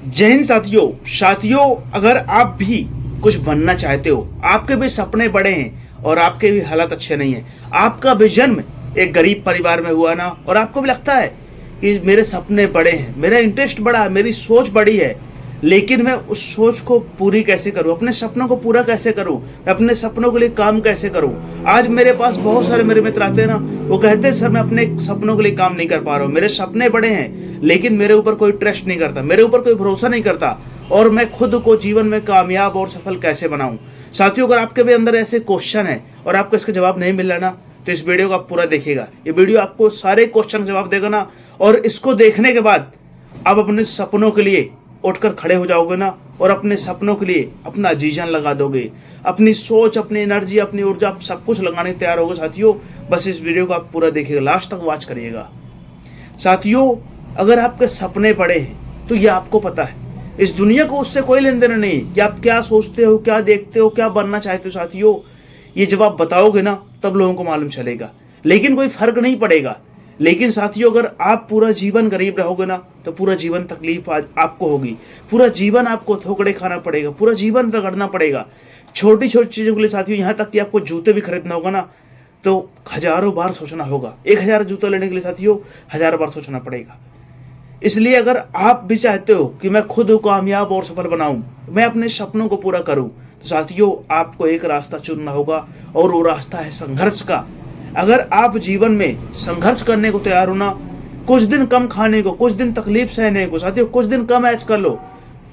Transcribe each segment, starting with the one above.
जय हिंद साथियों, अगर आप भी कुछ बनना चाहते हो, आपके भी सपने बड़े हैं और आपके भी हालात अच्छे नहीं हैं, आपका भी जन्म एक गरीब परिवार में हुआ ना, और आपको भी लगता है कि मेरे सपने बड़े हैं, मेरा इंटरेस्ट बड़ा है, मेरी सोच बड़ी है, लेकिन मैं उस सोच को पूरी कैसे करूं, अपने सपनों को पूरा कैसे करूं, अपने सपनों के लिए काम कैसे करूं। आज मेरे पास बहुत सारे मेरे मित्र आते हैं ना, वो कहते हैं सर मैं अपने सपनों के लिए काम नहीं कर पा रहा हूं, मेरे सपने बड़े हैं लेकिन मेरे ऊपर कोई ट्रस्ट नहीं करता, मेरे ऊपर कोई भरोसा नहीं करता, और मैं खुद को जीवन में कामयाब और सफल कैसे बनाऊं। साथियों, अगर आपके भी अंदर ऐसे क्वेश्चन है और आपको इसका जवाब नहीं मिल रहा ना, तो इस वीडियो को आप पूरा देखिएगा। ये वीडियो आपको सारे क्वेश्चन का जवाब देगा ना, और इसको देखने के बाद आप अपने सपनों के लिए उठकर खड़े हो जाओगे ना, और अपने सपनों के लिए अपना जी जान लगा दोगे, अपनी सोच, अपनी एनर्जी, अपनी ऊर्जा, आप सब कुछ लगाने को तैयार होगे। साथियों, बस इस वीडियो को आप पूरा देखिएगा, लास्ट तक वॉच करिएगा। साथियों, अगर आपके सपने बड़े हैं तो ये आपको पता है, इस दुनिया को उससे कोई लेन देन नहीं कि आप क्या सोचते हो, क्या देखते हो, क्या बनना चाहते हो। साथियों, ये जब आप बताओगे ना तब लोगों को मालूम चलेगा, लेकिन कोई फर्क नहीं पड़ेगा। लेकिन साथियों, अगर आप पूरा जीवन गरीब रहोगे ना, तो पूरा जीवन तकलीफ आपको होगी, पूरा जीवन आपको ठोकरे खाना पड़ेगा, पूरा जीवन रगड़ना पड़ेगा छोटी छोटी चीजों के लिए। साथियों, यहाँ तक कि आपको जूते भी खरीदना होगा ना, तो हजारों बार सोचना होगा। 1000 जूता लेने के लिए साथियों 1000 बार सोचना पड़ेगा। इसलिए अगर आप भी चाहते हो कि मैं खुद कामयाब और सफल बनाऊं, मैं अपने सपनों को पूरा करूं, तो साथियों आपको एक रास्ता चुनना होगा, और वो रास्ता है संघर्ष का। अगर आप जीवन में संघर्ष करने को तैयार हो ना, कुछ दिन कम खाने को, कुछ दिन तकलीफ सहने को, साथियों कुछ दिन कम ऐश कर लो,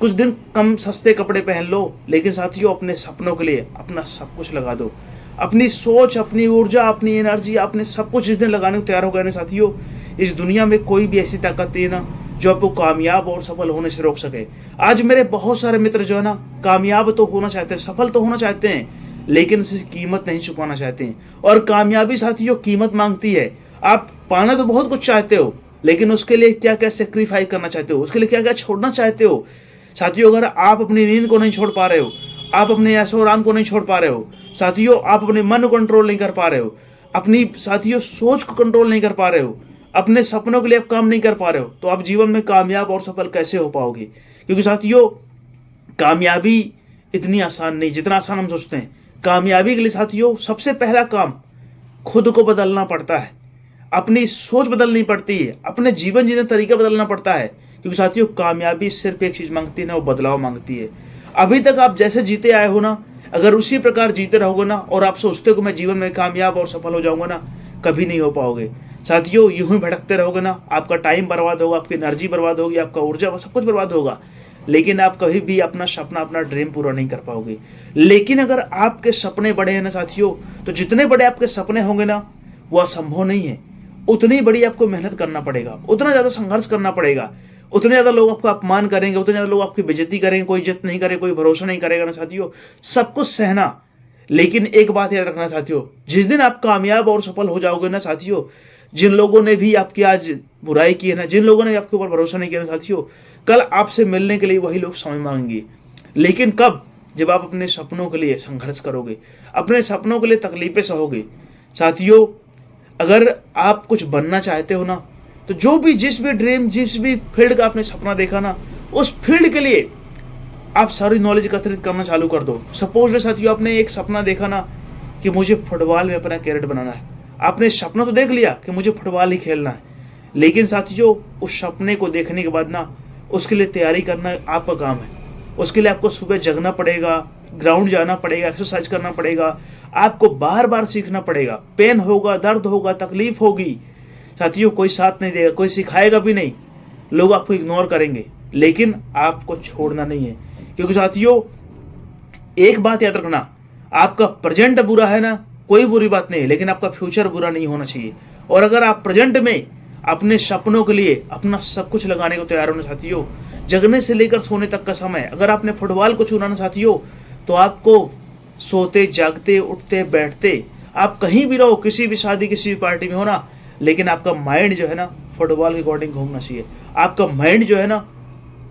कुछ दिन कम सस्ते कपड़े पहन लो, लेकिन साथियों अपने सपनों के लिए अपना सब कुछ लगा दो। अपनी सोच, अपनी ऊर्जा, अपनी एनर्जी, अपने सब कुछ जिस दिन लगाने को तैयार हो गए ना साथियों, इस दुनिया में कोई भी ऐसी ताकत नहीं ना जो आपको कामयाब और सफल होने से रोक सके। आज मेरे बहुत सारे मित्र जो है ना, कामयाब तो होना चाहते हैं, सफल तो होना चाहते हैं, लेकिन उसकी कीमत नहीं चुकाना चाहते हैं। और कामयाबी साथियों कीमत मांगती है। आप पाना तो बहुत कुछ चाहते हो, लेकिन उसके लिए क्या क्या सेक्रीफाइस करना चाहते हो, उसके लिए क्या क्या छोड़ना चाहते हो। साथियों, अगर आप अपनी नींद को नहीं छोड़ पा रहे हो, आप अपने ऐशो आराम को नहीं छोड़ पा रहे हो, साथियों आप अपने मन को कंट्रोल नहीं कर पा रहे हो, अपनी साथियों सोच को कंट्रोल नहीं कर पा रहे हो, अपने सपनों के लिए आप काम नहीं कर पा रहे हो, तो आप जीवन में कामयाब और सफल कैसे हो पाओगे। क्योंकि साथियों कामयाबी इतनी आसान नहीं जितना आसान हम सोचते हैं। कामयाबी के लिए साथियों सबसे पहला काम खुद को बदलना पड़ता है, अपनी सोच बदलनी पड़ती है, अपने जीवन जीने तरीका बदलना पड़ता है। क्योंकि साथियों कामयाबी सिर्फ एक चीज मांगती है ना, वो बदलाव मांगती है। अभी तक आप जैसे जीते आए हो ना, अगर उसी प्रकार जीते रहोगे ना, और आप सोचते हो कि मैं जीवन में कामयाब और सफल हो जाऊंगा ना, कभी नहीं हो पाओगे। साथियों यूं ही भटकते रहोगे ना, आपका टाइम बर्बाद होगा, आपकी एनर्जी बर्बाद होगी, आपका ऊर्जा सब कुछ बर्बाद होगा, लेकिन आप कभी भी अपना सपना, अपना ड्रीम पूरा नहीं कर पाओगे। लेकिन अगर आपके सपने बड़े हैं ना साथियों, तो जितने बड़े आपके सपने होंगे ना, वो असंभव नहीं है। उतनी बड़ी आपको मेहनत करना पड़ेगा, उतना ज्यादा संघर्ष करना पड़ेगा, उतने ज्यादा लोग आपका अपमान करेंगे, उतने ज्यादा लोग आपकी बेइज्जती करेंगे, कोई इज्जत नहीं करेगा, कोई भरोसा नहीं करेगा ना साथियों, सब कुछ सहना। लेकिन एक बात याद रखना साथियों, जिस दिन आप कामयाब और सफल हो जाओगे ना साथियों, जिन लोगों ने भी आपकी आज बुराई की है ना, जिन लोगों ने आपके ऊपर भरोसा नहीं किया ना साथियों, कल आपसे मिलने के लिए वही लोग समय मांगेंगे। लेकिन कब? जब आप अपने सपनों के लिए संघर्ष करोगे, अपने सपनों के लिए तकलीफें सहोगे। साथियों, अगर आप कुछ बनना चाहते हो ना, तो जो भी जिस भी ड्रीम, जिस भी फील्ड का आपने सपना देखा ना, उस फील्ड के लिए आप सारी नॉलेज एकत्रित करना चालू कर दो। सपोज साथियों आपने एक सपना देखा ना कि मुझे फुटबॉल में अपना कैरियर बनाना है, आपने सपना तो देख लिया कि मुझे फुटबॉल ही खेलना है, लेकिन साथियों उस सपने को देखने के बाद ना उसके लिए तैयारी करना आपका काम है। उसके लिए आपको सुबह जगना पड़ेगा, ग्राउंड जाना पड़ेगा, एक्सरसाइज करना पड़ेगा, आपको बार बार सीखना पड़ेगा, पेन होगा, दर्द होगा, तकलीफ होगी। साथियों कोई साथ नहीं देगा, कोई सिखाएगा भी नहीं, लोग आपको इग्नोर करेंगे, लेकिन आपको छोड़ना नहीं है। क्योंकि साथियों एक बात याद रखना, आपका प्रेजेंट बुरा है ना, कोई बुरी बात नहीं है, लेकिन आपका फ्यूचर बुरा नहीं होना चाहिए। और अगर आप प्रेजेंट में अपने सपनों के लिए अपना सब कुछ लगाने को तैयार होना साथियों, जगने से लेकर सोने तक का समय, अगर आपने फुटबॉल को चुना ना साथियों, तो आपको सोते, जागते, उठते, बैठते, आप कहीं भी रहो, किसी भी शादी, किसी भी पार्टी में हो ना, लेकिन आपका माइंड जो है ना फुटबॉल के अकॉर्डिंग घूमना चाहिए। आपका माइंड जो है ना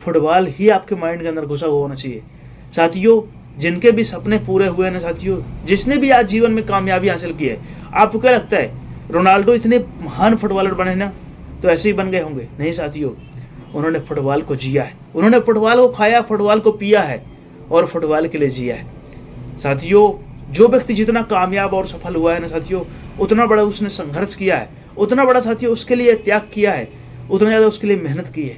फुटबॉल ही आपके माइंड के अंदर घुसा हुआ होना चाहिए। साथियों जिनके भी सपने पूरे हुए ना साथियों, जिसने भी आज जीवन में कामयाबी हासिल की है, आपको क्या लगता है रोनाल्डो इतने महान फुटबॉलर बने ना तो ऐसे ही बन गए होंगे? नहीं साथियों, उन्होंने फुटबॉल को जिया है, उन्होंने फुटबॉल को खाया, फुटबॉल को पिया है और फुटबॉल के लिए जिया है। साथियों, जो व्यक्ति जितना कामयाब और सफल हुआ है ना साथियों, उतना बड़ा उसने संघर्ष किया है, उतना बड़ा साथियों उसके लिए त्याग किया है, उतना ज़्यादा उसके लिए मेहनत की है।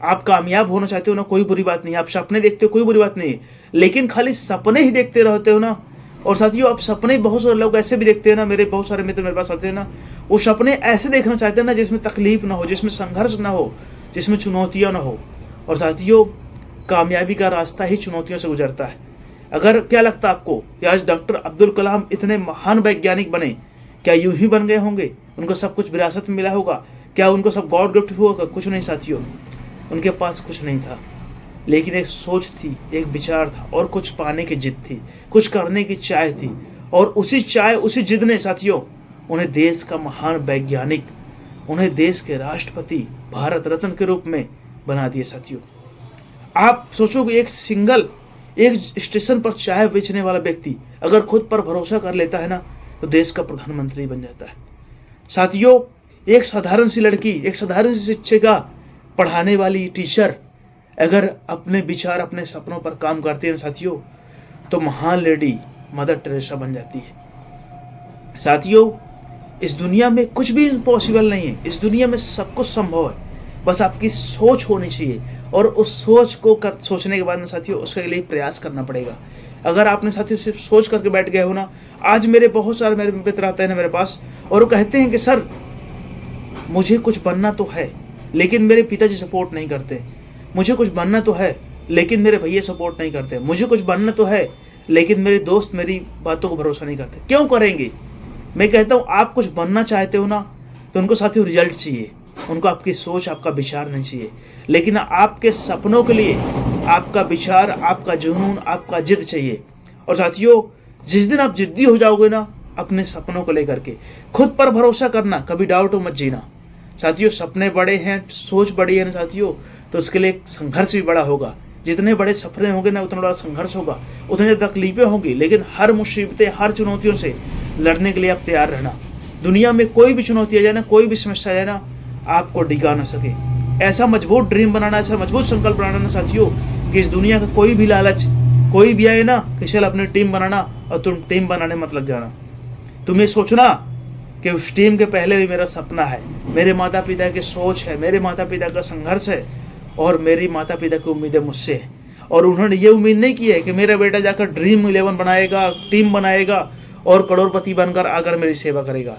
आप कामयाब होना चाहते हो ना, कोई बुरी बात नहीं है, आप सपने देखते हो कोई बुरी बात नहीं है, लेकिन खाली सपने ही देखते रहते हो ना। और साथियों, आप सपने बहुत सारे लोग ऐसे भी देखते हैं ना, मेरे बहुत सारे मित्र मेरे पास आते हैं ना, वो सपने ऐसे देखना चाहते हैं ना जिसमें तकलीफ ना हो, जिसमें संघर्ष ना हो, जिसमें चुनौतियां ना हो। और साथियों, कामयाबी का रास्ता ही चुनौतियों से गुजरता है। अगर क्या लगता है आपको कि आज डॉक्टर अब्दुल कलाम इतने महान वैज्ञानिक बने, क्या यूं ही बन गए होंगे? उनको सब कुछ विरासत में मिला होगा? क्या उनको सब गॉड गिफ्ट हुआ? कुछ नहीं साथियों, उनके पास कुछ नहीं था, लेकिन एक सोच थी, एक विचार था और कुछ पाने की जिद थी, कुछ करने की चाह थी। और उसी चाह, उसी जिद ने साथियों उन्हें देश का महान वैज्ञानिक, उन्हें देश के राष्ट्रपति, भारत रत्न के रूप में बना दिए। साथियों, आप सोचोगे एक स्टेशन पर चाय बेचने वाला व्यक्ति अगर खुद पर भरोसा कर लेता है ना, तो देश का प्रधानमंत्री बन जाता है। साथियों, एक साधारण सी लड़की, एक साधारण सी शिक्षिका, पढ़ाने वाली टीचर अगर अपने विचार, अपने सपनों पर काम करते हैं साथियों, तो महान लेडी मदर टेरेसा बन जाती है। साथियों, इस दुनिया में कुछ भी इम्पॉसिबल नहीं है, इस दुनिया में सब कुछ संभव है, बस आपकी सोच होनी चाहिए। और उस सोच को सोचने के बाद ना साथियों, उसके लिए प्रयास करना पड़ेगा। अगर आपने साथियों सिर्फ सोच करके बैठ गए हो ना, आज बहुत सारे मेरे मित्र आते हैं ना मेरे पास और वो कहते हैं कि सर, मुझे कुछ बनना तो है लेकिन मेरे पिताजी सपोर्ट नहीं करते, मुझे कुछ बनना तो है लेकिन मेरे भैया सपोर्ट नहीं करते, मुझे कुछ बनना तो है लेकिन मेरे दोस्त मेरी बातों को भरोसा नहीं करते। क्यों करेंगे? मैं कहता हूं, आप कुछ बनना चाहते हो ना, तो उनको साथियों रिजल्ट चाहिए, उनको आपकी सोच, आपका विचार नहीं चाहिए, लेकिन आपके सपनों के लिए आपका विचार, आपका जुनून, आपका जिद चाहिए। और साथियों, जिस दिन आप जिद्दी हो जाओगे ना अपने सपनों को लेकर के, खुद पर भरोसा करना, कभी डाउट मत जीना। साथियों, सपने बड़े हैं, सोच बड़ी है ना साथियों, तो उसके लिए संघर्ष भी बड़ा होगा। जितने बड़े सपने होंगे ना, उतना बड़ा संघर्ष होगा, उतनी तकलीफें होंगी, लेकिन हर मुसीबतें, हर चुनौतियों से लड़ने के लिए आप तैयार रहना। दुनिया में कोई भी चुनौती आ जाए ना, कोई भी समस्या आ जाए ना, आपको डिगा ना सके। ऐसा मजबूत ड्रीम बनाना, ऐसा मजबूत संकल्प बनाना ना साथियों, कि इस दुनिया का कोई भी लालच, कोई भी आए ना कि चल अपनी टीम बनाना, और तुम टीम बनाने मत लग जाना। तुम्हें सोचना कि उस टीम के पहले भी मेरा सपना है, मेरे माता पिता की सोच है, मेरे माता पिता का संघर्ष है और मेरी माता पिता की उम्मीदें मुझसे है। और उन्होंने ये उम्मीद नहीं की है कि मेरा बेटा जाकर ड्रीम 11 बनाएगा, टीम बनाएगा और करोड़पति बनकर आकर मेरी सेवा करेगा।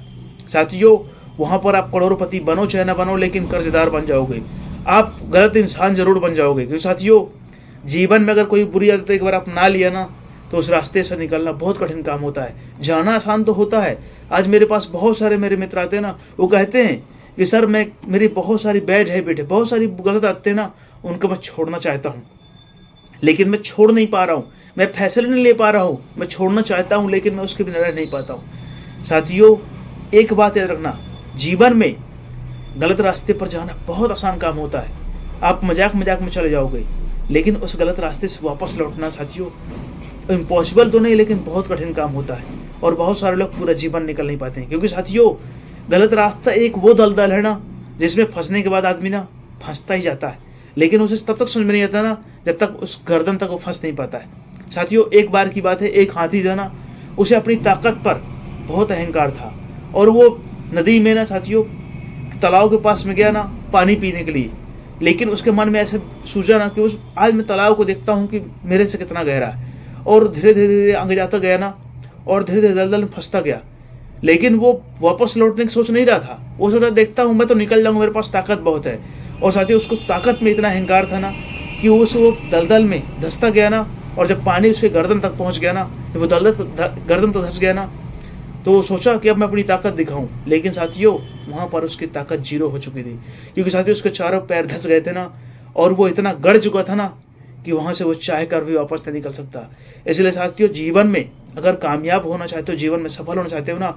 साथियों, वहां पर आप करोड़पति बनो चाहे ना बनो, लेकिन कर्जदार बन जाओगे, आप गलत इंसान जरूर बन जाओगे। क्योंकि साथियों, जीवन में अगर कोई बुरी आदत एक बार अपना लिया ना, तो उस रास्ते से निकलना बहुत कठिन काम होता है। जाना आसान तो होता है। आज मेरे पास बहुत सारे मेरे मित्र आते हैं ना, वो कहते हैं कि सर, मेरी बहुत सारी बैड हैबिट है, बहुत सारी गलत आदतें हैं ना, उनको मैं छोड़ना चाहता हूँ, लेकिन मैं छोड़ नहीं पा रहा हूँ, मैं फैसले नहीं ले पा रहा हूँ, मैं छोड़ना चाहता हूँ लेकिन मैं उसके बिना रह नहीं पाता हूँ। साथियों, एक बात याद रखना, जीवन में गलत रास्ते पर जाना बहुत आसान काम होता है। आप मजाक में चले जाओगे, लेकिन उस गलत रास्ते से वापस लौटना साथियों इम्पॉसिबल तो नहीं, लेकिन बहुत कठिन काम होता है। और बहुत सारे लोग पूरा जीवन निकल नहीं पाते हैं, क्योंकि साथियों, गलत रास्ता एक वो दलदल है ना, जिसमें फंसने के बाद आदमी ना फंसता ही जाता है, लेकिन उसे तब तक समझ में नहीं आता ना जब तक उस गर्दन तक वो फंस नहीं पाता है। साथियों, एक बार की बात है, एक हाथी था ना, उसे अपनी ताकत पर बहुत अहंकार था और वो नदी में ना साथियों, तालाब के पास में गया ना पानी पीने के लिए, लेकिन उसके मन में ऐसे सूझा ना कि आज मैं तालाब को देखता हूँ कि मेरे से कितना गहरा है, और धीरे धीरे आगे जाता गया ना, और धीरे धीरे दलदल में फंसता गया। लेकिन वो वापस लौटने की सोच नहीं रहा था, वो सोच रहा देखता हूँ मैं तो निकल जाऊंगा, मेरे पास ताकत बहुत है। और साथ ही उसको ताकत में इतना अहंकार था ना कि वो दलदल में धंसता गया ना, और जब पानी उसके गर्दन तक पहुंच गया ना, जब वो गर्दन तक धंस गया ना, तो वो सोचा कि अब मैं अपनी ताकत दिखाऊं। लेकिन साथियों, वहां पर उसकी ताकत जीरो हो चुकी थी, क्योंकि साथियों उसके चारों पैर धंस गए थे ना, और वो इतना गड़ चुका था ना कि वहां से वो चाह कर भी वापस नहीं निकल सकता। इसलिए साथियों, जीवन में अगर कामयाब होना चाहते हो, जीवन में सफल होना चाहते हो ना,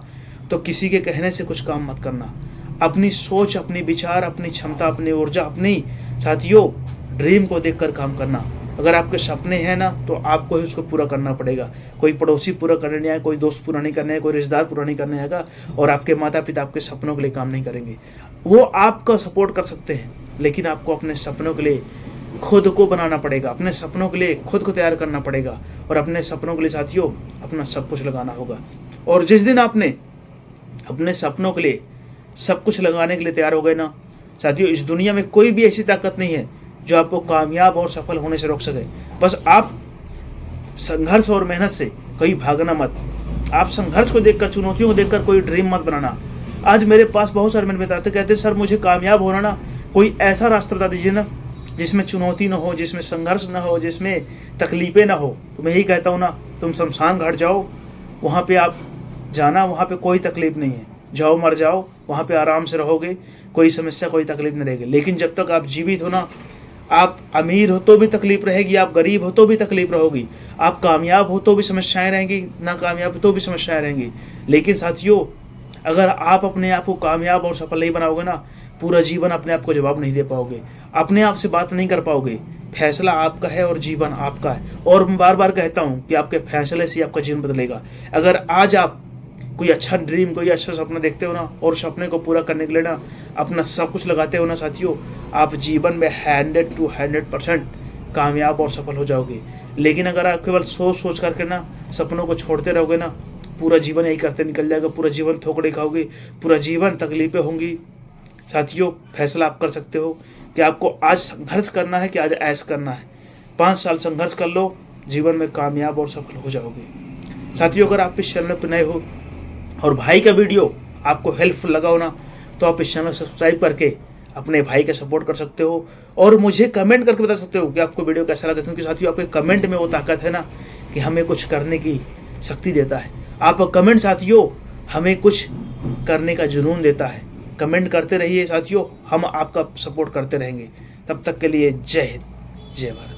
तो किसी के कहने से कुछ काम मत करना। अपनी सोच, अपनी विचार, अपनी क्षमता, अपनी ऊर्जा, अपनी साथियों ड्रीम को देखकर काम करना। अगर आपके सपने हैं ना, तो आपको ही उसको पूरा करना पड़ेगा। कोई पड़ोसी पूरा करने नहीं आए, कोई दोस्त पूरा नहीं करने आए, कोई रिश्तेदार पूरा नहीं करने आएगा, और आपके माता पिता आपके सपनों के लिए काम नहीं करेंगे। वो आपका सपोर्ट कर सकते हैं, लेकिन आपको अपने सपनों के लिए खुद को बनाना पड़ेगा, अपने सपनों के लिए खुद को तैयार करना पड़ेगा और अपने सपनों के लिए साथियों अपना सब कुछ लगाना होगा। और जिस दिन आपने अपने सपनों के लिए सब कुछ लगाने के लिए तैयार हो गए ना साथियों, इस दुनिया में कोई भी ऐसी ताकत नहीं है जो आपको कामयाब और सफल होने से रोक सके। बस आप संघर्ष और मेहनत से कहीं भागना मत। आप संघर्ष को देखकर, चुनौतियों को देखकर कोई ड्रीम मत बनाना। आज मेरे पास बहुत सारे मेरे मित्र आते कहते सर मुझे कामयाब होना ना, कोई ऐसा रास्ता बता दीजिए ना जिसमें चुनौती ना हो, जिसमें संघर्ष ना हो, जिसमें तकलीफें ना हो। तो मैं यही कहता हूँ ना, तुम शमशान घाट जाओ, वहाँ पे आप जाना, वहाँ पे कोई तकलीफ नहीं है। जाओ मर जाओ, वहाँ पे आराम से रहोगे, कोई समस्या कोई तकलीफ नहीं रहेगी। लेकिन जब तक आप जीवित हो ना, आप अमीर हो तो भी तकलीफ रहेगी, आप गरीब हो तो भी तकलीफ रहेगी, आप कामयाब हो तो भी समस्याएं रहेंगी, ना कामयाब हो तो भी समस्याएं रहेंगी। लेकिन साथियों अगर आप अपने आप को कामयाब और सफल नहीं बनाओगे ना, पूरा जीवन अपने आप को जवाब नहीं दे पाओगे, अपने आप से बात नहीं कर पाओगे। फैसला आपका है और जीवन आपका है। और मैं बार बार कहता हूं कि आपके फैसले से आपका जीवन बदलेगा। अगर आज आप कोई अच्छा ड्रीम, कोई अच्छा सपना देखते हो ना और सपने को पूरा करने के लिए ना अपना सब कुछ लगाते हो ना साथियों, आप जीवन में 100 to 100% कामयाब और सफल हो जाओगे। लेकिन अगर आप केवल सोच करके ना सपनों को छोड़ते रहोगे ना, पूरा जीवन यही करते निकल जाएगा, पूरा जीवन ठोकरे खाओगे, पूरा जीवन तकलीफें होंगी। साथियों फैसला आप कर सकते हो कि आपको आज संघर्ष करना है कि आज ऐश करना है। 5 साल संघर्ष कर लो, जीवन में कामयाब और सफल हो जाओगे। साथियों अगर आप इस चैनल पर नए हो और भाई का वीडियो आपको हेल्पफुल लगा हो ना, तो आप इस चैनल सब्सक्राइब करके अपने भाई का सपोर्ट कर सकते हो और मुझे कमेंट करके बता सकते हो कि आपको वीडियो कैसा लगा। क्योंकि साथियों आपके कमेंट में वो ताकत है ना कि हमें कुछ करने की शक्ति देता है। आपका कमेंट साथियों हमें कुछ करने का जुनून देता है। कमेंट करते रहिए साथियों, हम आपका सपोर्ट करते रहेंगे। तब तक के लिए जय हिंद, जय भारत।